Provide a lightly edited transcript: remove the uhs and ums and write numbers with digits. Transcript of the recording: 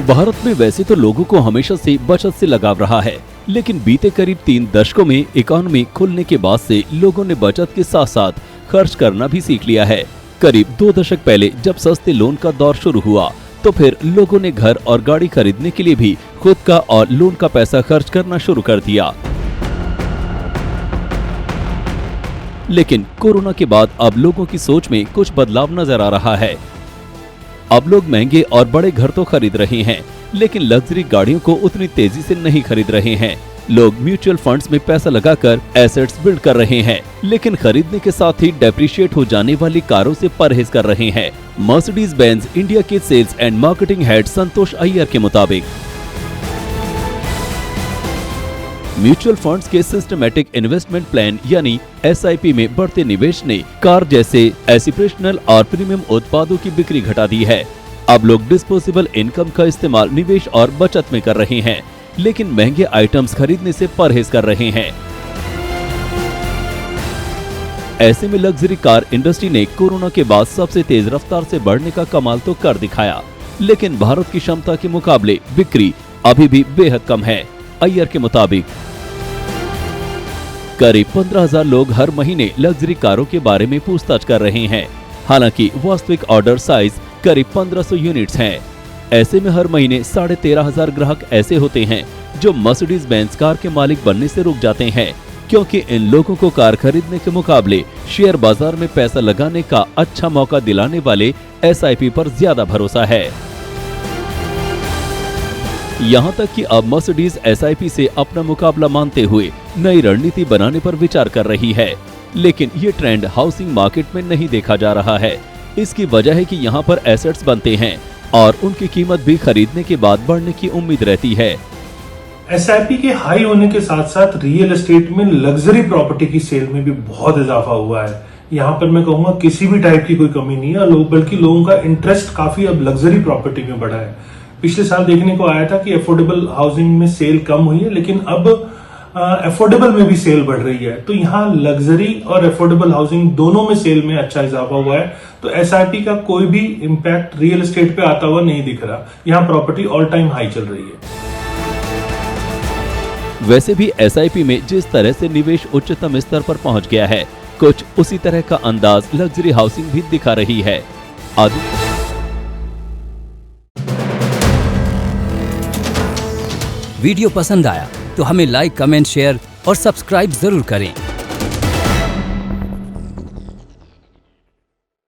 भारत में वैसे तो लोगों को हमेशा से बचत से लगाव रहा है, लेकिन बीते करीब 3 दशकों में इकोनॉमी खुलने के बाद से लोगों ने बचत के साथ साथ खर्च करना भी सीख लिया है। करीब 2 दशक पहले जब सस्ते लोन का दौर शुरू हुआ, तो फिर लोगों ने घर और गाड़ी खरीदने के लिए भी खुद का और लोन का पैसा खर्च करना शुरू कर दिया। लेकिन कोरोना के बाद अब लोगों की सोच में कुछ बदलाव नजर आ रहा है। अब लोग महंगे और बड़े घर तो खरीद रहे हैं, लेकिन लग्जरी गाड़ियों को उतनी तेजी से नहीं खरीद रहे हैं। लोग म्यूचुअल फंड्स में पैसा लगाकर एसेट्स बिल्ड कर रहे हैं, लेकिन खरीदने के साथ ही डेप्रिशिएट हो जाने वाली कारों से परहेज कर रहे हैं। मर्सिडीज बेंज इंडिया के सेल्स एंड मार्केटिंग हेड संतोष अय्यर के मुताबिक म्यूचुअल फंड्स के सिस्टमैटिक इन्वेस्टमेंट प्लान यानी SIP में बढ़ते निवेश ने कार जैसे एस्पिरेशनल और प्रीमियम उत्पादों की बिक्री घटा दी है। अब लोग डिस्पोजेबल इनकम का इस्तेमाल निवेश और बचत में कर रहे हैं, लेकिन महंगे आइटम्स खरीदने से परहेज कर रहे हैं। ऐसे में लग्जरी कार इंडस्ट्री ने कोरोना के बाद सबसे तेज रफ्तार से बढ़ने का कमाल तो कर दिखाया, लेकिन भारत की क्षमता के मुकाबले बिक्री अभी भी बेहद कम है। अय्यर के मुताबिक करीब 15,000 लोग हर महीने लग्जरी कारों के बारे में पूछताछ कर रहे हैं। हालांकि वास्तविक ऑर्डर साइज करीब 1500 यूनिट्स हैं। ऐसे में हर महीने 13,500 ग्राहक ऐसे होते हैं जो मर्सिडीज बेंज कार के मालिक बनने से रुक जाते हैं, क्योंकि इन लोगों को कार खरीदने के मुकाबले शेयर बाजार में पैसा लगाने का अच्छा मौका दिलाने वाले SIP पर ज्यादा भरोसा है। यहाँ तक कि अब मर्सिडीज SIP से अपना मुकाबला मानते हुए नई रणनीति बनाने पर विचार कर रही है, लेकिन ये ट्रेंड हाउसिंग मार्केट में नहीं देखा जा रहा है। इसकी वजह है कि यहाँ पर एसेट्स बनते हैं और उनकी कीमत भी खरीदने के बाद बढ़ने की उम्मीद रहती है। SIP के हाई होने के साथ साथ रियल एस्टेट में लग्जरी प्रॉपर्टी की सेल में भी बहुत इजाफा हुआ है। यहाँ पर मैं कहूँगा किसी भी टाइप की कोई कमी नहीं है, बल्कि लोगों का इंटरेस्ट काफी अब लग्जरी प्रॉपर्टी में बढ़ा है। पिछले साल देखने को आया था कि अफोर्डेबल हाउसिंग में सेल कम हुई है, लेकिन अब अफोर्डेबल में भी सेल बढ़ रही है। तो यहाँ लग्जरी और अफोर्डेबल हाउसिंग दोनों में सेल में अच्छा इजाफा हुआ है। तो SIP का कोई भी इम्पैक्ट रियल एस्टेट पे आता हुआ नहीं दिख रहा। यहाँ प्रॉपर्टी ऑल टाइम हाई चल रही है। वैसे भी SIP में जिस तरह से निवेश उच्चतम स्तर पर पहुंच गया है, कुछ उसी तरह का अंदाज लग्जरी हाउसिंग भी दिखा रही है। वीडियो पसंद आया तो हमें लाइक, कमेंट, शेयर और सब्सक्राइब जरूर करें।